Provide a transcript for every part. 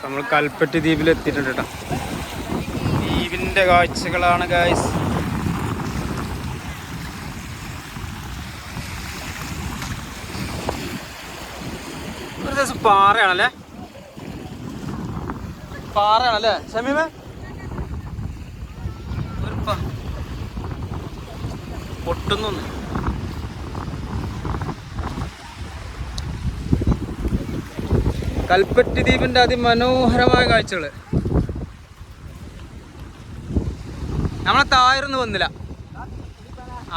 നമ്മൾ കൽപ്പറ്റ ദ്വീപിൽ എത്തിയിട്ടുണ്ട് കേട്ടോ. ദ്വീപിൻ്റെ കാഴ്ചകളാണ് ഗായ്സ്. ഒരു ദിവസം പാറയാണല്ലേ ഷമീമേ? പൊട്ടുന്നു. കൽപ്പറ്റ ദ്വീപിൻ്റെ അതിമനോഹരമായ കാഴ്ചകൾ. നമ്മളെ താഴൊന്നും വന്നില്ല.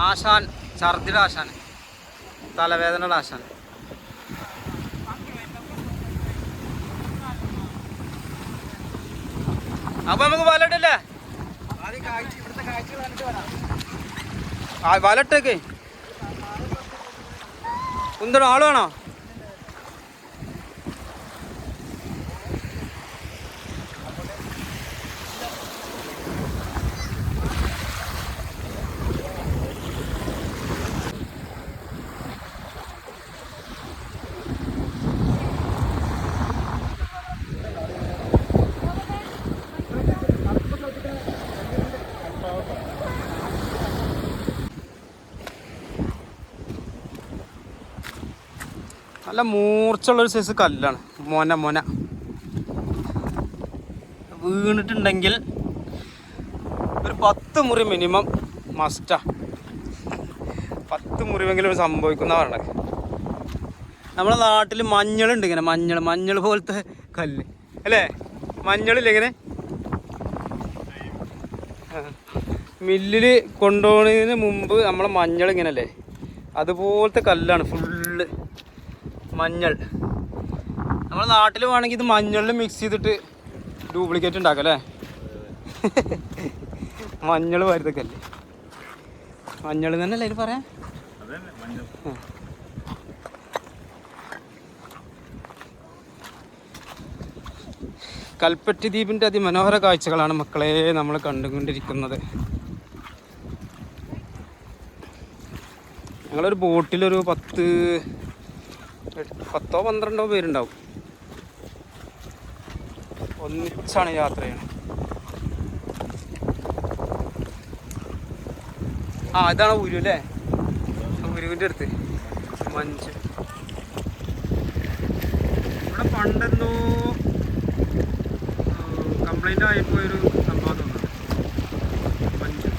ആശാൻ ഛർദിയുടെ ആശാൻ, തലവേദനയുടെ ആശാൻ. അപ്പൊ നമുക്ക് വലട്ടല്ലേ? വലട്ടേക്ക് എന്താണ് ആള് വേണോ? നല്ല മൂർച്ചുള്ളൊരു സൈസ് കല്ലാണ്. മൊന വീണിട്ടുണ്ടെങ്കിൽ ഒരു 10 മുറി മിനിമം മസ്റ്റാ. 10 മുറിവെങ്കിലും സംഭവിക്കുന്ന പറയണത്. നമ്മളെ നാട്ടിൽ മഞ്ഞളുണ്ട്, ഇങ്ങനെ മഞ്ഞൾ പോലത്തെ കല്ല് അല്ലേ? മഞ്ഞളില്ല ഇങ്ങനെ മില്ലിൽ കൊണ്ടുപോകുന്നതിന് മുമ്പ് നമ്മളെ മഞ്ഞൾ ഇങ്ങനെ അല്ലേ, അതുപോലത്തെ കല്ലാണ് ഫുള്ള് മഞ്ഞൾ. നമ്മുടെ നാട്ടിൽ വേണമെങ്കിൽ ഇത് മഞ്ഞളിൽ മിക്സ് ചെയ്തിട്ട് ഡ്യൂപ്ലിക്കേറ്റ് ഉണ്ടാക്കാം അല്ലേ? മഞ്ഞൾ വരുന്നൊക്കെയല്ലേ, മഞ്ഞൾ തന്നെയല്ലേ ഇത് പറയാം. കൽപ്പറ്റ ദ്വീപിൻ്റെ അതിമനോഹര കാഴ്ചകളാണ് മക്കളെ നമ്മൾ കണ്ടുകൊണ്ടിരിക്കുന്നത്. ഞങ്ങളൊരു ബോട്ടിലൊരു 10-12 പേരുണ്ടാവും. ഒന്നിച്ചാണ് യാത്ര ചെയ്യണത്. ഇതാണ് ഉരു അല്ലേ? ഉരുവിൻ്റെ അടുത്ത് മഞ്ച്. ഇവിടെ പണ്ടെന്തോ കംപ്ലൈൻ്റ് ആയിപ്പോയൊരു സംഭവം തോന്നുന്നു. മഞ്ച്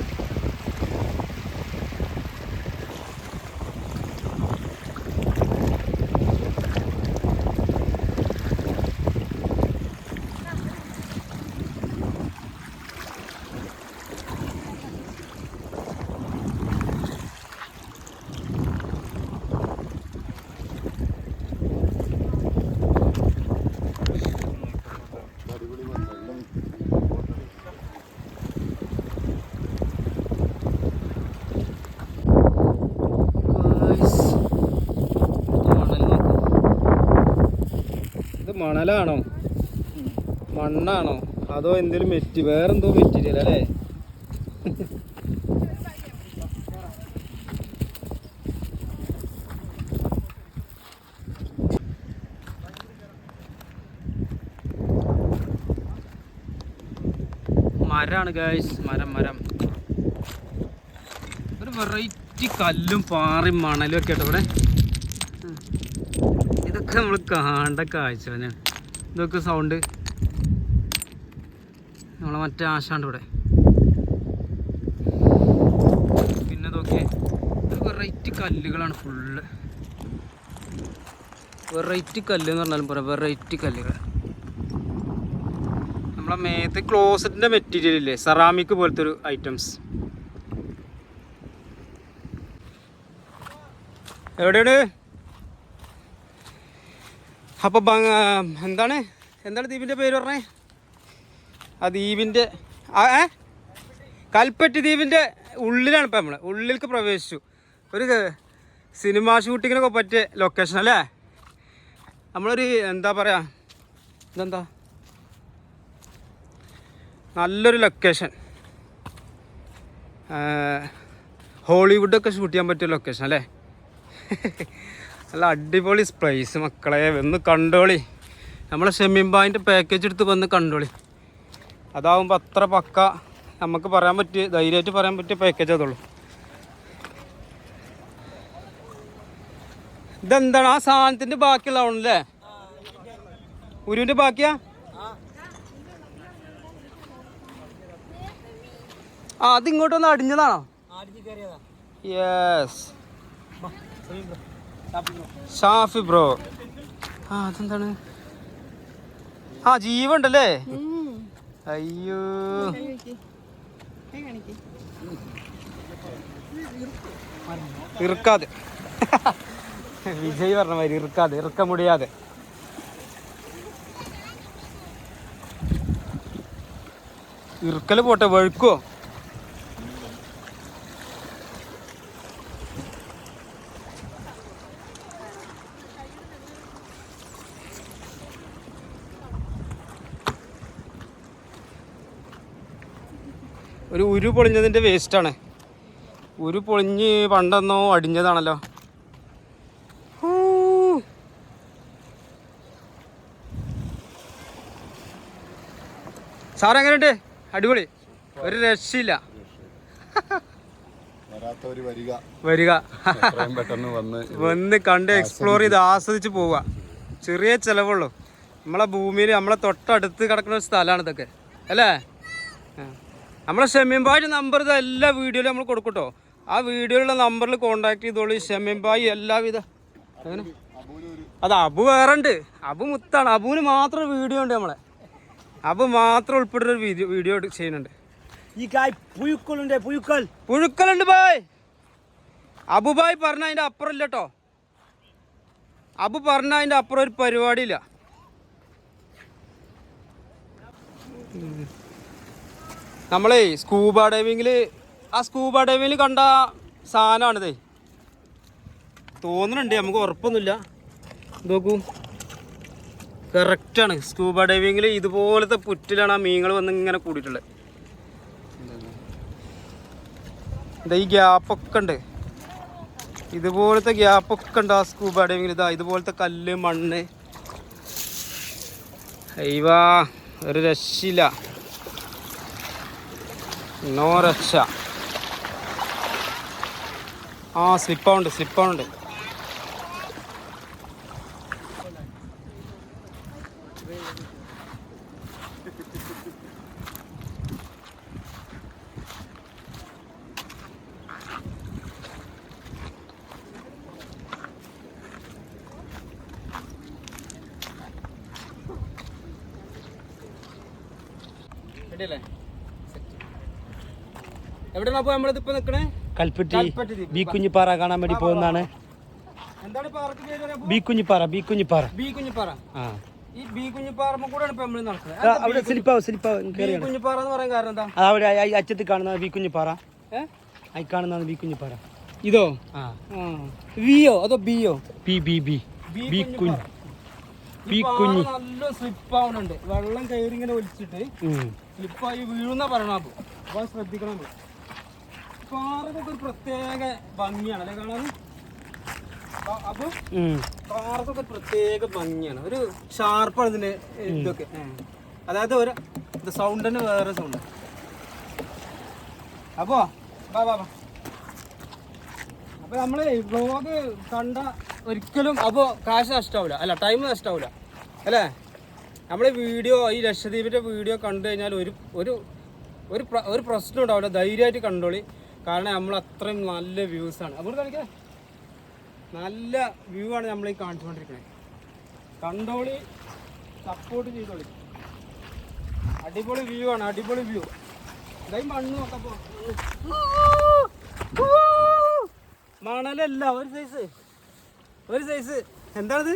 മണലാണോ മണ്ണാണോ അതോ എന്തെങ്കിലും വേറെന്തോ മെറ്റീരിയൽ അല്ലേ? മരമാണ് ഗൈസ്, മരം. ഒരു വെറൈറ്റി കല്ലും പാറയും മണലും ഒക്കെ ആട്ടോ ഇവിടെ. ഇതൊക്കെ നമ്മൾ കാണേണ്ട കാഴ്ച തന്നെയാണ്. ഇതൊക്കെ സൗണ്ട് നമ്മളെ മറ്റേ ആശാണ്ട് ഇവിടെ. പിന്നെ ഇതൊക്കെ ഒരു വെറൈറ്റി കല്ലുകളാണ് ഫുള്ള്. വെറൈറ്റി കല്ല് എന്ന് പറഞ്ഞാലും പോരാ, വെറൈറ്റി കല്ലുകൾ. നമ്മളെ മേത്ത് ക്ലോസറ്റിൻ്റെ മെറ്റീരിയൽ ഇല്ലേ, സെറാമിക് പോലത്തെ ഒരു ഐറ്റംസ്. എവിടെയാണ്? അപ്പോൾ എന്താണ് ദ്വീപിൻ്റെ പേര് പറഞ്ഞേ? ആ ദ്വീപിൻ്റെ കൽപ്പറ്റ ദ്വീപിൻ്റെ ഉള്ളിലാണ് ഇപ്പം നമ്മൾ. ഉള്ളിലേക്ക് പ്രവേശിച്ചു. ഒരു സിനിമ ഷൂട്ടിങ്ങിനൊക്കെ പറ്റിയ ലൊക്കേഷൻ അല്ലേ? നമ്മളൊരു എന്താ പറയുക, ഇതെന്താ നല്ലൊരു ലൊക്കേഷൻ. ഹോളിവുഡൊക്കെ ഷൂട്ട് ചെയ്യാൻ പറ്റിയ ലൊക്കേഷൻ അല്ലേ? നല്ല അടിപൊളി പ്ലേസ് മക്കളെ, ഒന്ന് കണ്ടോളി. നമ്മളെ ഷെമീംബായിൻ്റെ പാക്കേജ് എടുത്ത് വന്ന് കണ്ടോളി. അതാവുമ്പോൾ അത്ര പക്ക നമുക്ക് പറയാൻ പറ്റിയ ധൈര്യമായിട്ട് പറയാൻ പറ്റിയ പാക്കേജ് അതുള്ളൂ. ഇതെന്താണ് ആ സാധനത്തിൻ്റെ ബാക്കിയുള്ളതാണല്ലേ? ഉരുവിൻ്റെ ബാക്കിയാ? ആ അതിങ്ങോട്ടൊന്ന് അടിഞ്ഞതാണോ? Yes Shafi bro. ആ അതെന്താണ്? ആ ജീവുണ്ടല്ലേ? അയ്യോ ഇറുക്കാതെ വിജയ് പറഞ്ഞ മാതിരി ഇറുക്കാതെ ഇറുക്ക മുടിയാതെ. ഇറുക്കല് പോട്ടെ, വഴുക്കോ? ഒരു ഉരു പൊളിഞ്ഞതിൻ്റെ വേസ്റ്റാണ്. ഉരു പൊളിഞ്ഞ് പണ്ടെന്നോ അടിഞ്ഞതാണല്ലോ. സാറ് എങ്ങനെയുണ്ട്? അടിപൊളി, ഒരു രക്ഷയില്ല. വരിക വന്ന് കണ്ട് എക്സ്പ്ലോർ ചെയ്ത് ആസ്വദിച്ച് പോവുക. ചെറിയ ചിലവുള്ളൂ. നമ്മളെ ഭൂമിയിൽ നമ്മളെ തൊട്ടടുത്ത് കിടക്കുന്ന ഒരു സ്ഥലമാണ് ഇതൊക്കെ അല്ലേ? നമ്മളെ ഷമീംബായിൻ്റെ നമ്പർ ഇത് എല്ലാ വീഡിയോയിലും നമ്മൾ കൊടുക്കട്ടോ. ആ വീഡിയോയിലുള്ള നമ്പറിൽ കോൺടാക്ട് ചെയ്തോളൂ. ഷമീംബായി എല്ലാവിധ അങ്ങനെ. അത് അബു വേറെ ഉണ്ട്, അബു മുത്താണ്. അബുവിന് മാത്രം വീഡിയോ ഉണ്ട്. നമ്മളെ അബു മാത്രം ഉൾപ്പെടുന്ന ഒരു വീഡിയോ ചെയ്യുന്നുണ്ട്. പുഴുക്കലുണ്ട് ബായ്. അബുബായ് പറഞ്ഞ അതിൻ്റെ അപ്പുറം ഇല്ല കേട്ടോ. അബു പറഞ്ഞ അതിൻ്റെ അപ്പുറം ഒരു പരിപാടിയില്ല. നമ്മളേ സ്കൂബ ഡൈവിങ്ങിൽ കണ്ട സാധനമാണിതേ തോന്നുന്നുണ്ട്. നമുക്ക് ഉറപ്പൊന്നുമില്ല. നോക്കൂ, കറക്റ്റാണ്. സ്കൂബ ഡൈവിങ്ങിൽ ഇതുപോലത്തെ പുറ്റിലാണ് ആ മീനുകൾ വന്ന് ഇങ്ങനെ കൂടിയിട്ടുള്ളത്. ഈ ഗ്യാപ്പൊക്കെ ഉണ്ട്, ഇതുപോലത്തെ ഗ്യാപ്പൊക്കെ ഉണ്ട് ആ സ്കൂബ ഡൈവിങ്ങിൽ. ഇതാ ഇതുപോലത്തെ കല്ല്, മണ്ണ്. അയ്യവാ, ഒരു രക്ഷയില്ല, നോ രക്ഷ. ആ സ്ലിപ്പാവുണ്ട്. റെഡിയല്ലേ? എവിടെയാണ് അപ്പോൾ നമ്മളിതിപ്പോൾ നിൽക്കണേ? കൽപ്പറ്റി ബി കുഞ്ഞിപ്പാറ കാണാൻ വേണ്ടി പോകുന്നതാണ്. എന്താണ് പാറക്ക് പേര്? ബി കുഞ്ഞിപ്പാറ. ഈ ബി കുഞ്ഞിപ്പാറ കൂടെയാണ് ഇപ്പോൾ നമ്മൾ നടക്കുന്നത്. അവിടെ സ്ലിപ്പാവും. കുഞ്ഞിപ്പാറ എന്ന് പറയാൻ കാരണം എന്താ? അവിടെ അച്ചത്ത് കാണുന്ന ബി കുഞ്ഞിപ്പാറ. അയി കാണുന്നതാണ് ബി കുഞ്ഞിപ്പാറ. ഇതോ? വിയോ അതോ ബിയോ? ബി കുഞ്ഞി. നല്ല സ്ലിപ്പാവുന്നുണ്ട്. വെള്ളം കയറി ഇങ്ങനെ ഒലിച്ചിട്ട് സ്ലിപ്പായി വീഴുന്ന പറയണം. അപ്പോൾ ശ്രദ്ധിക്കണം. പാറക്കൊക്കെ ഒരു പ്രത്യേക ഭംഗിയാണ് അല്ലേ കാണാൻ? അപ്പോൾ പാറക്കൊക്കെ ഒരു പ്രത്യേക ഭംഗിയാണ്. ഒരു ഷാർപ്പാണ് ഇതിൻ്റെ ഇതൊക്കെ. അതായത് ഒരു സൗണ്ട് തന്നെ വേറെ സൗണ്ട്. അപ്പോൾ അപ്പോൾ നമ്മൾ വ്ളോഗ് കണ്ട ഒരിക്കലും അപ്പോൾ കാശ് നഷ്ടമാവില്ല, അല്ല ടൈം നഷ്ടമാവില്ല അല്ലേ? നമ്മൾ വീഡിയോ ഈ ലക്ഷദ്വീപിൻ്റെ വീഡിയോ കണ്ടു കഴിഞ്ഞാൽ ഒരു പ്രശ്നം ഉണ്ടാവില്ല. ധൈര്യമായിട്ട് കണ്ടോളി. കാരണം നമ്മൾ അത്രയും നല്ല വ്യൂസാണ്. അപ്പോൾ കാണിക്കേ, നല്ല വ്യൂ ആണ് നമ്മൾ ഈ കാണിച്ചുകൊണ്ടിരിക്കുന്നത്. കണ്ടോളി, സപ്പോർട്ട് ചെയ്തോളി. അടിപൊളി വ്യൂ ആണ്, അടിപൊളി വ്യൂ. ഇതായി മണ്ണ് നോക്കപ്പോ മണലല്ല, ഒരു സൈസ് എന്താണത്?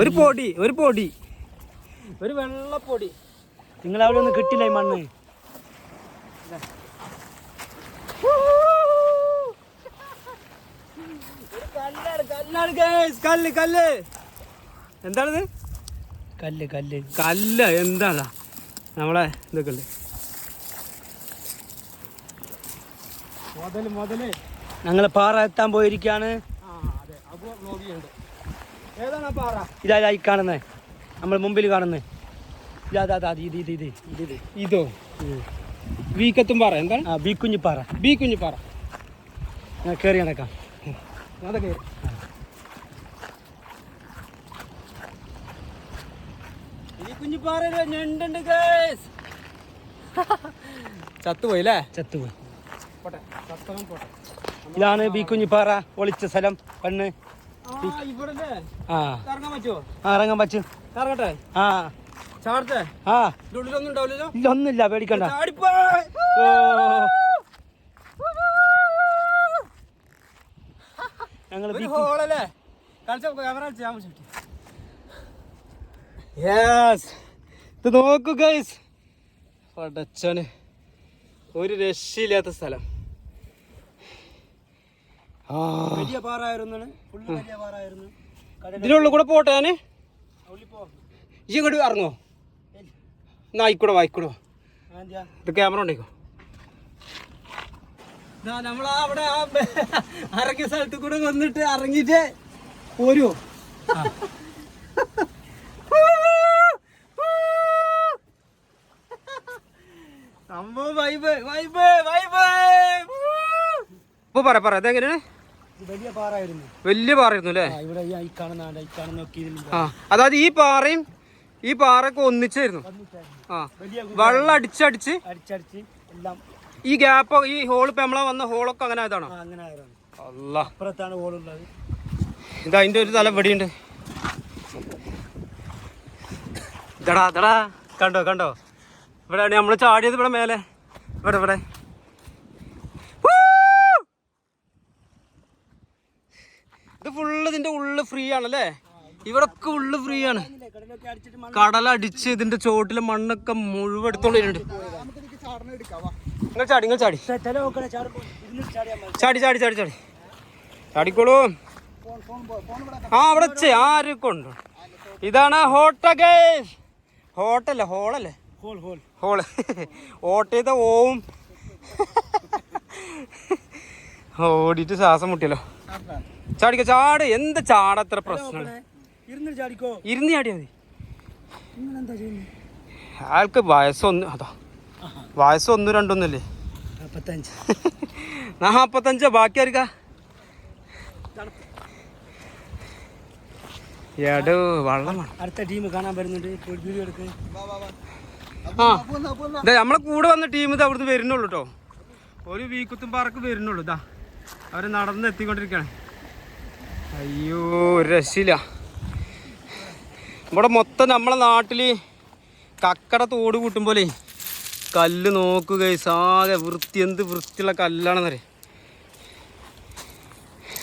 ഒരു പൊടി ഒരു വെള്ളപ്പൊടി. നിങ്ങളവിടെ ഒന്നും കിട്ടില്ല ഈ മണ്ണ്. കല്ല് എന്താണിത്? കല്ല് എന്താ നമ്മളെ ഇതൊക്കെ ഉണ്ട്. ഞങ്ങൾ പാറ എത്താൻ പോയിരിക്കാണ്. ഏതാണ് പാറ? ഇതാ ഈ കാണുന്നത്, നമ്മൾ മുമ്പിൽ കാണുന്നത്. ഇതാ ഇത് ഇത് ഇത് ഇത് ഇത് ഇതോ? വീക്കത്തും പാറ എന്താണ്? ബീക്കുഞ്ഞിപ്പാറ. ബീക്കുഞ്ഞിപ്പാറ. ഞാൻ കയറി നടക്കാം. അതൊക്കെ കുഞ്ഞിപ്പാറ ഞണ്ടുണ്ട് ഗൈസ്. ചത്തുപോയില്ലേ? ചത്തുപോയി. പോട്ടെ, ചത്തവൻ പോട്ടെ. ഇതാണ് ബീക്കുഞ്ഞിപ്പാറ ഒളിച്ച സ്ഥലം. പെണ്ണ് ഇവിടെ ആ ഇറങ്ങാൻ പറ്റുമോ? ഇറങ്ങാൻ പറ്റും. ഇറങ്ങട്ടെ? ആ ചാടത്തെ? ആ ഇതിന്റെ ഉള്ളിലൊന്നും ഉണ്ടാവില്ലല്ലോ? ഇല്ല, ഒന്നുമില്ല, പേടിക്കണ്ട. ചാടിപ്പോയ്. ഓ ഞങ്ങൾ ഒരു ഹോളല്ലേ? കളിച്ച ക്യാമറ യെസ്, ഇത് നോക്കൂ ഗൈസ്. പടച്ചോന്, ഒരു രക്ഷയില്ലാത്ത സ്ഥലം. വലിയ പാറായിരുന്നു, ഫുള്ള് വലിയ പാറായിരുന്നു. ഇതിനുള്ളിൽ കൂടെ പോട്ടെ ഞാന്. ഈ ഇങ്ങോട്ട് ഇറങ്ങോ? എന്നാ ആയിക്കൂടെ വായിക്കൂടോ. ഇത് ക്യാമറ ഉണ്ടേക്കോ. നമ്മളവിടെ ഇറങ്ങിയ സ്ഥലത്ത് കൂടെ വന്നിട്ട് ഇറങ്ങിട്ട് പോരുവോ? സംഭവം വൈബ് വൈബ് വൈബ്. ഇപ്പൊ പറ അതെങ്ങനെയാണ്? വലിയ പാറായിരുന്നു. വലിയ പാറയായിരുന്നു അല്ലേ? ഇവിടെ ഈ കാണുന്ന ആ, അതായത് ഈ പാറയും ഈ പാറയൊക്കെ ഒന്നിച്ചായിരുന്നു. ആ, വെള്ളം അടിച്ചടിച്ച് അടിച്ചടിച്ച് എല്ലാം ഈ ഗ്യാപ്പ്, ഈ ഹോൾ ഇപ്പൊ നമ്മളെ വന്ന ഹോളൊക്കെ അങ്ങനെ ആയതാണോ? അല്ല, അപ്പുറത്താണ് ഹോളുള്ളത്. ഇത് അതിന്റെ ഒരു തല ഇവിടെയുണ്ട്. ഇതടാ കണ്ടോ കണ്ടോ? ഇവിടെയാണ് നമ്മള് ചാടിയത്. ഇവിടെ മേലെ ഇവിടെ ഇത് ഫുള്ള് ഇതിന്റെ ഉള്ളില് ഫ്രീ ആണല്ലേ? ഇവിടൊക്കെ ഉള്ളു ഫ്രീ ആണ്. കടലടിച്ച് ഇതിന്റെ ചോട്ടിലെ മണ്ണൊക്കെ മുഴുവൻ എടുത്തോണ്ടിട്ടുണ്ട്. നിങ്ങൾ ചാടി ചാടിക്കോളൂ. ആ അവിടെ ആരൊക്കെ ഉണ്ട്. ഇതാണ് ഹോട്ടല്ലേ? ഹോള് ഓട്ടയത്തെ ഓവും ഓടിയിട്ട് ശ്വാസം മുട്ടിയല്ലോ. ചാട്. എന്ത് ചാടത്ര പ്രശ്നം? ഇരുന്ന് ചാടിയാ മതി. ആൾക്ക് വയസ്സ് 1, 2 45. ബാക്കി ആർക്കാ? എടോ വെള്ളമാണ്. അടുത്ത ടീം കാണാൻ വരുന്നുണ്ട്. ആ, നമ്മളെ കൂടെ വന്ന ടീം ഇത് അവിടുന്ന് വരുന്നുള്ളൂ കേട്ടോ. ഒരു വീക്കുത്തും പാറക്ക് വരുന്നുള്ളൂ. ഇതാ അവര് നടന്ന് എത്തിക്കൊണ്ടിരിക്കുകയാണ്. അയ്യോ, ഒരു രക്ഷയില്ല. ഇവിടെ മൊത്തം നമ്മളെ നാട്ടില് കക്കട തോട് കൂട്ടുമ്പോലെ കല്ല് നോക്കുക. ആകെ എന്ത് വൃത്തിയുള്ള കല്ലാണെന്നറിയാം.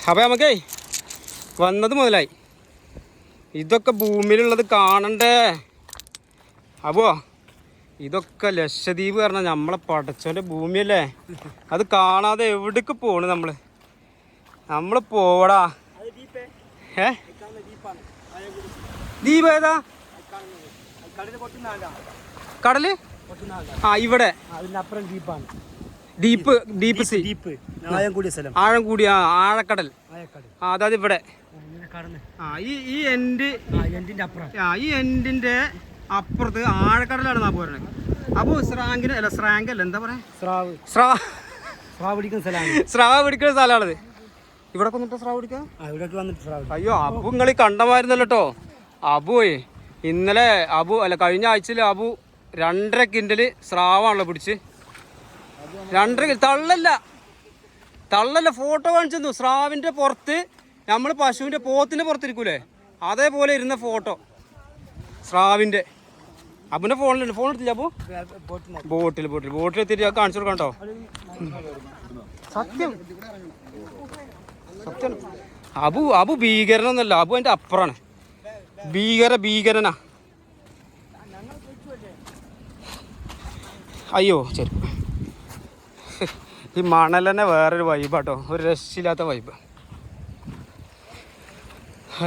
അപ്പം നമുക്കേ വന്നത് മുതലായി. ഇതൊക്കെ ഭൂമിയിലുള്ളത് കാണണ്ടേ? അപ്പോ ഇതൊക്കെ ലക്ഷദ്വീപ് പറഞ്ഞാൽ നമ്മളെ പടച്ചോൻ്റെ ഭൂമിയല്ലേ? അത് കാണാതെ എവിടേക്ക് പോണ് നമ്മൾ പോവടാ. ദ്വീപ് ഏതാ? കടല്? ആ, ഇവിടെ ഡീപ്പ് സീ, ആഴം കൂടിയ ആഴക്കടൽ. അതായത് ഇവിടെ ഈ എൻഡിന്റെ അപ്പുറത്ത് ആഴക്കടലാണ് പോരണത്. അപ്പൊ സ്രാങ്കല്ല എന്താ പറയാ, സ്രാവ് പിടിക്കുന്ന സ്ഥലമാണത്. ഇവിടെ വന്നിട്ട് സ്രാവ് പിടിക്കാം. അയ്യോ, അബു നിങ്ങൾ കണ്ടമായിരുന്നല്ലോ കേട്ടോ. അബുവേ ഇന്നലെ കഴിഞ്ഞ ആഴ്ചയിൽ അബു 2.5 കിൻഡല് സ്രാവാണല്ലോ പിടിച്ച്. 2.5 തള്ളല്ല ഫോട്ടോ കാണിച്ചു. സ്രാവിന്റെ പുറത്ത് നമ്മൾ പശുവിന്റെ പോത്തിന്റെ പുറത്തിരിക്കൂലേ, അതേപോലെ ഇരുന്ന ഫോട്ടോ സ്രാവിന്റെ. അബുന്റെ ഫോൺ എടുത്തില്ല. അബു ബോട്ടിൽ എത്തിയിട്ട് കാണിച്ചു കൊടുക്കാം കേട്ടോ. സത്യം അബു ഭീകരനൊന്നല്ല. അബു അതിന്റെ അപ്പുറാണ്. ഭീകരനാ. അയ്യോ ശരി. ഈ മണൽ തന്നെ വേറൊരു വൈബാട്ടോ, ഒരു രക്ഷയില്ലാത്ത വൈബ്.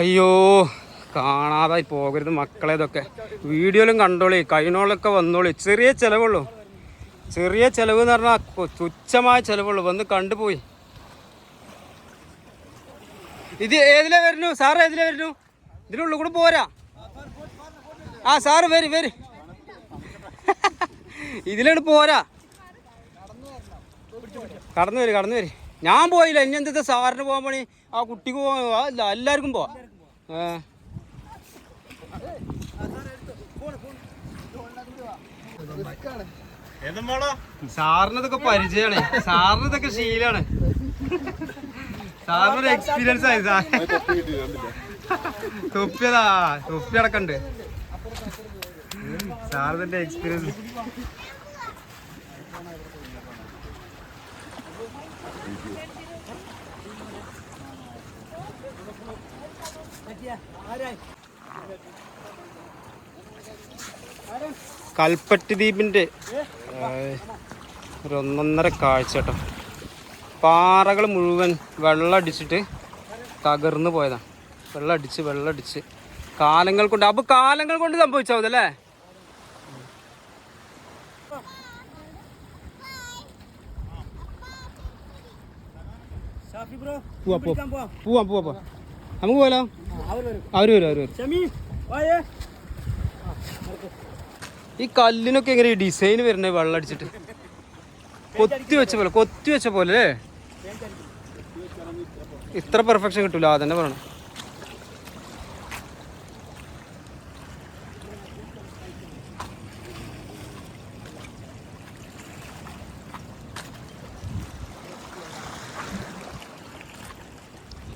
അയ്യോ, കാണാതായി പോകരുത് മക്കളെ. ഇതൊക്കെ വീഡിയോയിലും കണ്ടോളി, കഴിഞ്ഞോളൊക്കെ വന്നോളി. ചെറിയ ചിലവുള്ളൂ. ചെറിയ ചിലവ് എന്ന് പറഞ്ഞാൽ തുച്ഛമായ ചിലവുള്ളൂ. വന്ന് കണ്ടുപോയി. ഇത് ഏതിലേ വരുന്നു സാറ്? ഏതിലേ വരുന്നു? ഇതിനുള്ളിൽ കൂടെ പോരാ. ആ സാറ് വരി വരി, ഇതിലാണ് പോരാ. കടന്നു വരി. ഞാൻ പോയില്ല, ഇനി എന്താ സാറിന് പോകാൻ പണി? ആ കുട്ടിക്ക് പോകാൻ എല്ലാവർക്കും പോവാ. സാറിനതൊക്കെ പരിചയമാണ്, സാറിനതൊക്കെ ശീലാണ്, സാറിനൊരു എക്സ്പീരിയൻസ് ആയി. തൊപ്പി അടക്കണ്ട് സാറിന്റെ എക്സ്പീരിയൻസ്. കൽപ്പറ്റ ദ്വീപിന്റെ ഒരു ഒന്നൊന്നര കാഴ്ച കേട്ടോ. പാറകൾ മുഴുവൻ വെള്ളമടിച്ചിട്ട് തകർന്നു പോയതാണ്. വെള്ളമടിച്ച് കാലങ്ങൾ കൊണ്ട്, അപ്പൊ കാലങ്ങൾ കൊണ്ട് സംഭവിച്ചാൽ മതി അല്ലേ? പോവാം നമുക്ക് പോലോ. അവര് വരും. ഈ കല്ലിനൊക്കെ എങ്ങനെ ഡിസൈൻ വരുന്നത്? വെള്ളം അടിച്ചിട്ട് കൊത്തി വെച്ച പോലെ അല്ലേ? ഇത്ര പെർഫെക്ഷൻ കിട്ടൂല, അതന്നെ പറയണം.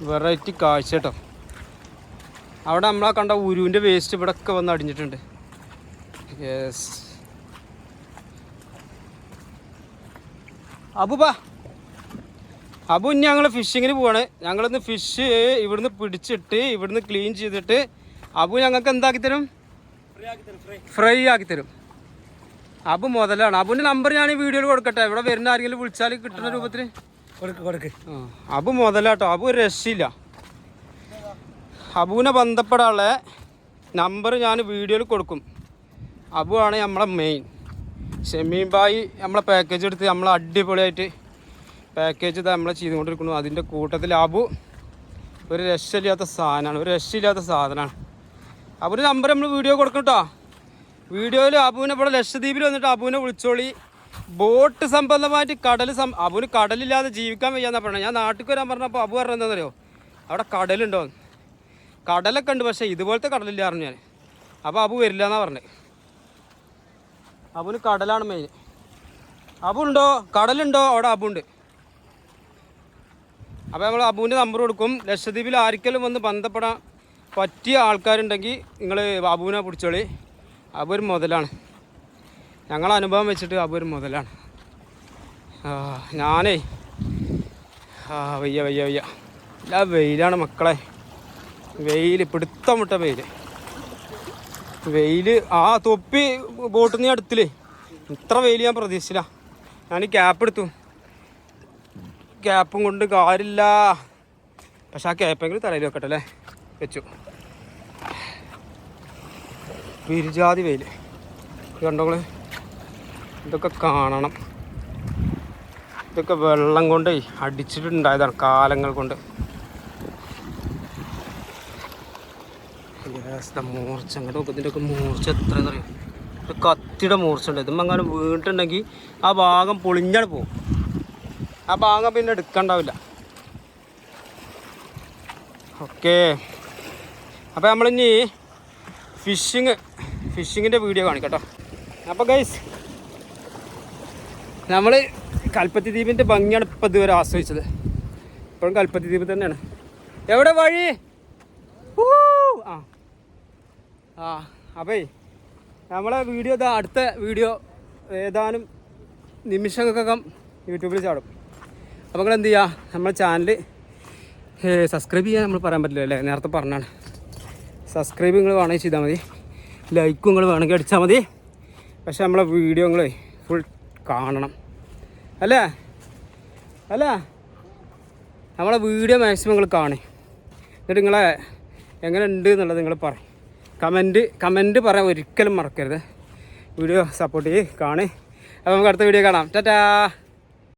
വെറൈറ്റി കാഴ്ച കേട്ടോ. അവിടെ നമ്മളാ കണ്ട ഉരുവിൻ്റെ വേസ്റ്റ് ഇവിടെ ഒക്കെ വന്ന് അടിഞ്ഞിട്ടുണ്ട്. യെസ് അബു ഇനി ഞങ്ങൾ ഫിഷിങ്ങിന് പോവാണ്. ഞങ്ങളിന്ന് ഫിഷ് ഇവിടുന്ന് പിടിച്ചിട്ട് ഇവിടുന്ന് ക്ലീൻ ചെയ്തിട്ട് അബു ഞങ്ങൾക്ക് എന്താക്കി തരും? ഫ്രൈ ആക്കി തരും. അബു മുതലാണ്. അബുവിൻ്റെ നമ്പർ ഞാൻ ഈ വീഡിയോയിൽ കൊടുക്കട്ടെ, ഇവിടെ വരുന്ന ആരെങ്കിലും വിളിച്ചാൽ കിട്ടുന്ന രൂപത്തിൽ കൊടുക്ക്. അബു മുതലാട്ടോ. അബു ഒരു രക്ഷയില്ല. അബുവിനെ ബന്ധപ്പെടാനുള്ള നമ്പർ ഞാൻ വീഡിയോയിൽ കൊടുക്കും. അബു ആണ് നമ്മളെ മെയിൻ. ഷമീം ബായി നമ്മളെ പാക്കേജ് എടുത്ത് നമ്മളെ അടിപൊളിയായിട്ട് പാക്കേജ് നമ്മളെ ചെയ്തുകൊണ്ടിരിക്കുന്നു. അതിൻ്റെ കൂട്ടത്തിൽ അബു ഒരു രക്ഷയില്ലാത്ത സാധനമാണ്. അബുവിൻ്റെ നമ്പർ നമ്മൾ വീഡിയോ കൊടുക്കും കേട്ടോ. വീഡിയോയിൽ അബുവിനെ ഇവിടെ ലക്ഷദ്വീപിൽ വന്നിട്ട് അബുവിനെ വിളിച്ചോളി. ബോട്ട് സംബന്ധമായിട്ട് അബുവിന് കടലില്ലാതെ ജീവിക്കാൻ വയ്യാന്നാ പറഞ്ഞത്. ഞാൻ നാട്ടിൽ വരാൻ പറഞ്ഞപ്പോൾ അബു പറഞ്ഞത് എന്താണെന്നറിയോ? അവിടെ കടലുണ്ടോ? കടലൊക്കെ ഉണ്ട്, പക്ഷേ ഇതുപോലത്തെ കടലില്ല പറഞ്ഞു ഞാൻ. അപ്പോൾ അബു വരില്ല എന്നാണ് പറഞ്ഞത്. അബുവിന് കടലാണ് മെയിൻ. അബു ഉണ്ടോ? കടലുണ്ടോ? അവിടെ അബു ഉണ്ട്. അപ്പോൾ നമ്മൾ അബുവിൻ്റെ നമ്പർ കൊടുക്കും. ലക്ഷദ്വീപിൽ ആർക്കെങ്കിലും വന്ന് ബന്ധപ്പെടാൻ പറ്റിയ ആൾക്കാരുണ്ടെങ്കിൽ നിങ്ങൾ അബുവിനെ പിടിച്ചോളി. അബു ഒരു മുതലാണ്. ഞങ്ങളെ അനുഭവം വെച്ചിട്ട് അബു ഒരു മുതലാണ്. ഞാനേ വയ്യ എല്ലാ വെയിലാണ് മക്കളെ. പിടുത്തം വിട്ട വെയിൽ. ആ തൊപ്പി ബോട്ടിൽ നിന്ന് അടുത്തില്ലേ, ഇത്ര വെയിൽ ഞാൻ പ്രതീക്ഷിച്ചില്ല. ഞാൻ ക്യാപ്പ് എടുത്തു. ക്യാപ്പും കൊണ്ട് കാര്യമില്ല, പക്ഷെ ആ ക്യാപ്പെങ്കിലും തലയിൽ വെക്കട്ടെ അല്ലേ? വെച്ചു. വിരിജാതി വെയിൽ കണ്ടോള്. ഇതൊക്കെ കാണണം. ഇതൊക്കെ വെള്ളം കൊണ്ട് അടിച്ചിട്ടുണ്ടായതാണ് കാലങ്ങൾ കൊണ്ട്. മൂർച്ച അങ്ങോട്ട് നോക്കുന്നതിൻ്റെയൊക്കെ മൂർച്ച എത്രയെന്ന് അറിയാം? ഒരു കത്തിയുടെ മൂർച്ച ഉണ്ട്. ഇതുമ്പോൾ അങ്ങനെ വീണിട്ടുണ്ടെങ്കിൽ ആ ഭാഗം പൊളിഞ്ഞാണ് പോകും. ആ ഭാഗം പിന്നെ എടുക്കണ്ടാവില്ല. ഓക്കെ, അപ്പോൾ നമ്മളിനി ഫിഷിങ്ങിൻ്റെ വീഡിയോ കാണിക്കട്ടോ. അപ്പോൾ ഗൈസ്, നമ്മൾ കൽപ്പത്തി ദ്വീപിൻ്റെ ഭംഗിയാണ് ഇപ്പം ഇതുവരെ ആസ്വദിച്ചത്. ഇപ്പോഴും കൽപ്പത്തി ദ്വീപ് തന്നെയാണ്. എവിടെ വഴി? അപ്പോൾ നമ്മളെ വീഡിയോ അടുത്ത വീഡിയോ ഏതാനും നിമിഷങ്ങൾക്കകം യൂട്യൂബിൽ ചാടും. അപ്പോൾ നിങ്ങൾ എന്ത് ചെയ്യുക? നമ്മുടെ ചാനൽ സബ്സ്ക്രൈബ് ചെയ്യാൻ നമ്മൾ പറയാൻ പറ്റില്ല അല്ലേ? നേരത്തെ പറഞ്ഞാണ്. സബ്സ്ക്രൈബ് നിങ്ങൾ വേണമെങ്കിൽ ചെയ്താൽ മതി, ലൈക്കും നിങ്ങൾ വേണമെങ്കിൽ അടിച്ചാൽ മതി. പക്ഷെ നമ്മളെ വീഡിയോ നിങ്ങൾ ഫുൾ കാണണം അല്ലേ? നമ്മളെ വീഡിയോ മാക്സിമം നിങ്ങൾ കാണി. എന്നിട്ട് നിങ്ങളെ എങ്ങനെ ഉണ്ട് എന്നുള്ളത് നിങ്ങൾ പറയും. കമൻറ്റ് പറയാൻ ഒരിക്കലും മറക്കരുത്. വീഡിയോ സപ്പോർട്ട് ചെയ്ത് കാണി. അപ്പോൾ നമുക്ക് അടുത്ത വീഡിയോ കാണാം. ടാറ്റാ.